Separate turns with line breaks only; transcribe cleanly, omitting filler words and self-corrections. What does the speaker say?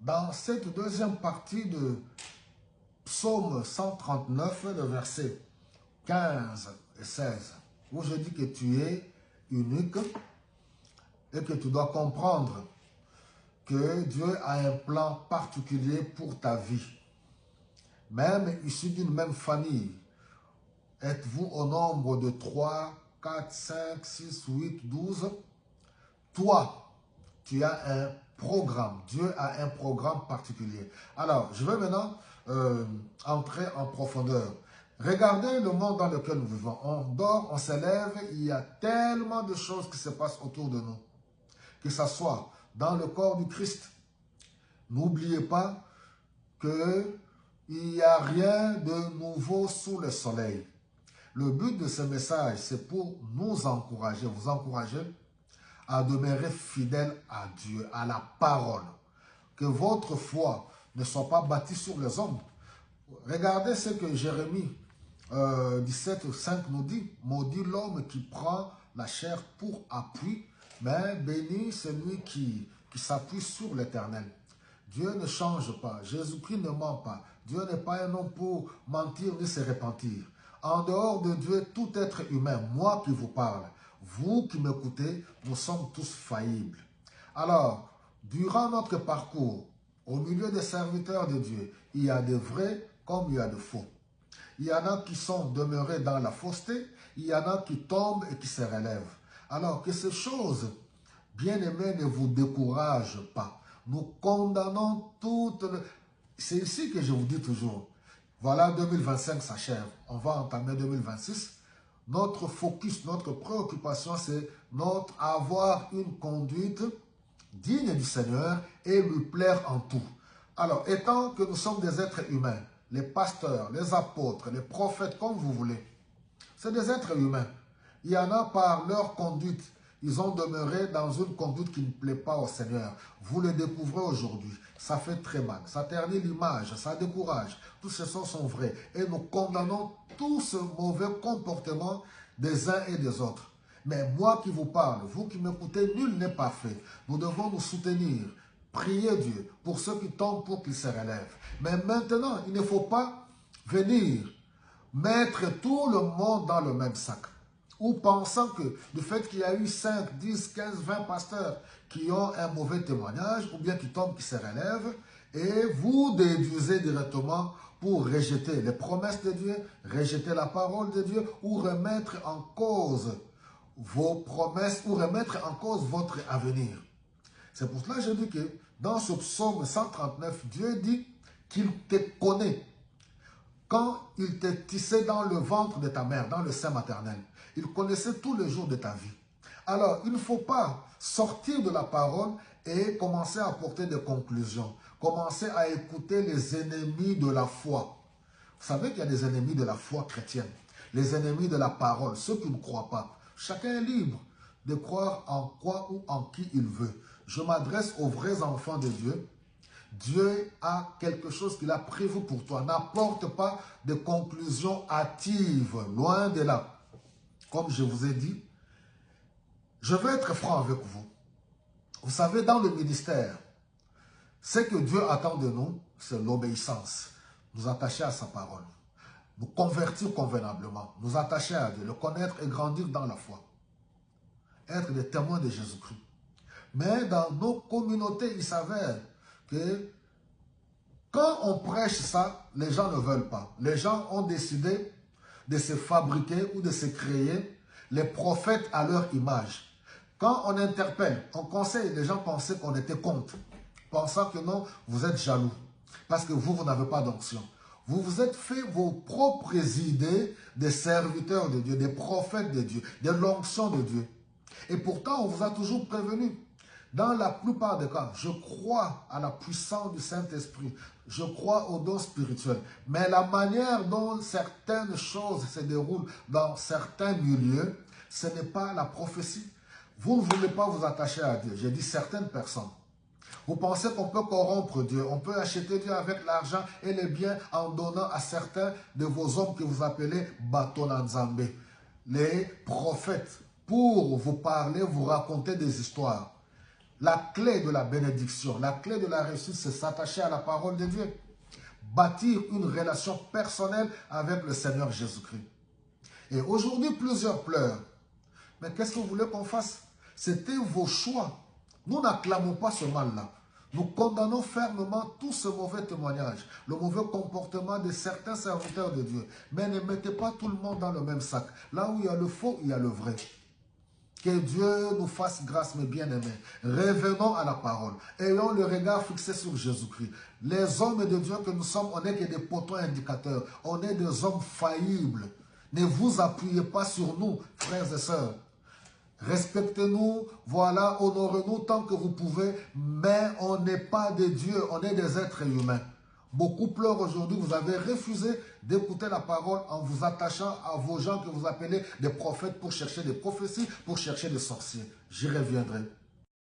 dans cette deuxième partie de Psaume 139, le verset 15 et 16, où je dis que tu es unique et que tu dois comprendre que Dieu a un plan particulier pour ta vie. Même issu d'une même famille, êtes-vous au nombre de 3, 4, 5, 6, 8, 12? Toi, tu as un programme. Dieu a un programme particulier. Alors, je vais maintenant entrer en profondeur. Regardez le monde dans lequel nous vivons. On dort, on s'élève, il y a tellement de choses qui se passent autour de nous. Que ce soit dans le corps du Christ. N'oubliez pas qu'il n'y a rien de nouveau sous le soleil. Le but de ce message, c'est pour nous encourager, vous encourager à demeurer fidèle à Dieu, à la parole. Que votre foi ne soit pas bâtie sur les hommes. Regardez ce que Jérémie 17:5 nous dit. Maudit l'homme qui prend la chair pour appui, mais béni celui qui s'appuie sur l'Éternel. Dieu ne change pas. Jésus-Christ ne ment pas. Dieu n'est pas un homme pour mentir ni se repentir. En dehors de Dieu, tout être humain, moi qui vous parle, vous qui m'écoutez, nous sommes tous faillibles. Alors, durant notre parcours, au milieu des serviteurs de Dieu, il y a de vrais comme il y a de faux. Il y en a qui sont demeurés dans la fausseté, il y en a qui tombent et qui se relèvent. Alors que ces choses, bien-aimés, ne vous découragent pas. Nous condamnons toutes... C'est ici que je vous dis toujours, voilà 2025 s'achève, on va entamer 2026. Notre focus, notre préoccupation, c'est avoir une conduite digne du Seigneur et lui plaire en tout. Alors, étant que nous sommes des êtres humains, les pasteurs, les apôtres, les prophètes, comme vous voulez, c'est des êtres humains. Il y en a par leur conduite, ils ont demeuré dans une conduite qui ne plaît pas au Seigneur. Vous le découvrez aujourd'hui. Ça fait très mal. Ça ternit l'image, ça décourage. Tous ces choses sont vrais. Et nous condamnons tout ce mauvais comportement des uns et des autres. Mais moi qui vous parle, vous qui m'écoutez, nul n'est parfait. Nous devons nous soutenir, prier Dieu pour ceux qui tombent pour qu'ils se relèvent. Mais maintenant, il ne faut pas venir mettre tout le monde dans le même sac. Ou pensant que du fait qu'il y a eu 5, 10, 15, 20 pasteurs qui ont un mauvais témoignage, ou bien qui tombent, qui se relèvent, et vous déduisez directement pour rejeter les promesses de Dieu, rejeter la parole de Dieu, ou remettre en cause vos promesses, ou remettre en cause votre avenir. C'est pour cela que je dis que dans ce psaume 139, Dieu dit qu'il te connaît. Quand il t'a tissé dans le ventre de ta mère, dans le sein maternel, il connaissait tous les jours de ta vie. Alors, il ne faut pas sortir de la parole et commencer à apporter des conclusions. Commencer à écouter les ennemis de la foi. Vous savez qu'il y a des ennemis de la foi chrétienne. Les ennemis de la parole, ceux qui ne croient pas. Chacun est libre de croire en quoi ou en qui il veut. Je m'adresse aux vrais enfants de Dieu. Dieu a quelque chose qu'il a prévu pour toi. N'apporte pas de conclusions hâtives, loin de là. Comme je vous ai dit, je vais être franc avec vous. Vous savez, dans le ministère, ce que Dieu attend de nous, c'est l'obéissance. Nous attacher à sa parole. Nous convertir convenablement. Nous attacher à Dieu. Le connaître et grandir dans la foi. Être des témoins de Jésus-Christ. Mais dans nos communautés, il s'avère que quand on prêche ça, les gens ne veulent pas. Les gens ont décidé de se fabriquer ou de se créer les prophètes à leur image. Quand on interpelle, on conseille, les gens pensaient qu'on était contre. Pensant que non, vous êtes jaloux. Parce que vous n'avez pas d'onction. Vous vous êtes fait vos propres idées des serviteurs de Dieu, des prophètes de Dieu, de l'onction de Dieu. Et pourtant, on vous a toujours prévenu. Dans la plupart des cas, je crois à la puissance du Saint-Esprit. Je crois aux dons spirituels. Mais la manière dont certaines choses se déroulent dans certains milieux, ce n'est pas la prophétie. Vous ne voulez pas vous attacher à Dieu. J'ai dit certaines personnes. Vous pensez qu'on peut corrompre Dieu. On peut acheter Dieu avec l'argent et les biens en donnant à certains de vos hommes que vous appelez Batonanzambe. Les prophètes, pour vous parler, vous raconter des histoires. La clé de la bénédiction, la clé de la réussite, c'est s'attacher à la parole de Dieu. Bâtir une relation personnelle avec le Seigneur Jésus-Christ. Et aujourd'hui, plusieurs pleurent. Mais qu'est-ce que vous voulez qu'on fasse? C'était vos choix. Nous n'acclamons pas ce mal-là. Nous condamnons fermement tout ce mauvais témoignage, le mauvais comportement de certains serviteurs de Dieu. Mais ne mettez pas tout le monde dans le même sac. Là où il y a le faux, il y a le vrai. Que Dieu nous fasse grâce, mes bien-aimés. Revenons à la parole. Ayons le regard fixé sur Jésus-Christ. Les hommes de Dieu que nous sommes, on n'est que des potents indicateurs. On est des hommes faillibles. Ne vous appuyez pas sur nous, frères et sœurs. Respectez-nous, voilà, honorez-nous tant que vous pouvez, mais on n'est pas des dieux, on est des êtres humains. Beaucoup pleurent aujourd'hui, vous avez refusé d'écouter la parole en vous attachant à vos gens que vous appelez des prophètes pour chercher des prophéties, pour chercher des sorciers. J'y reviendrai.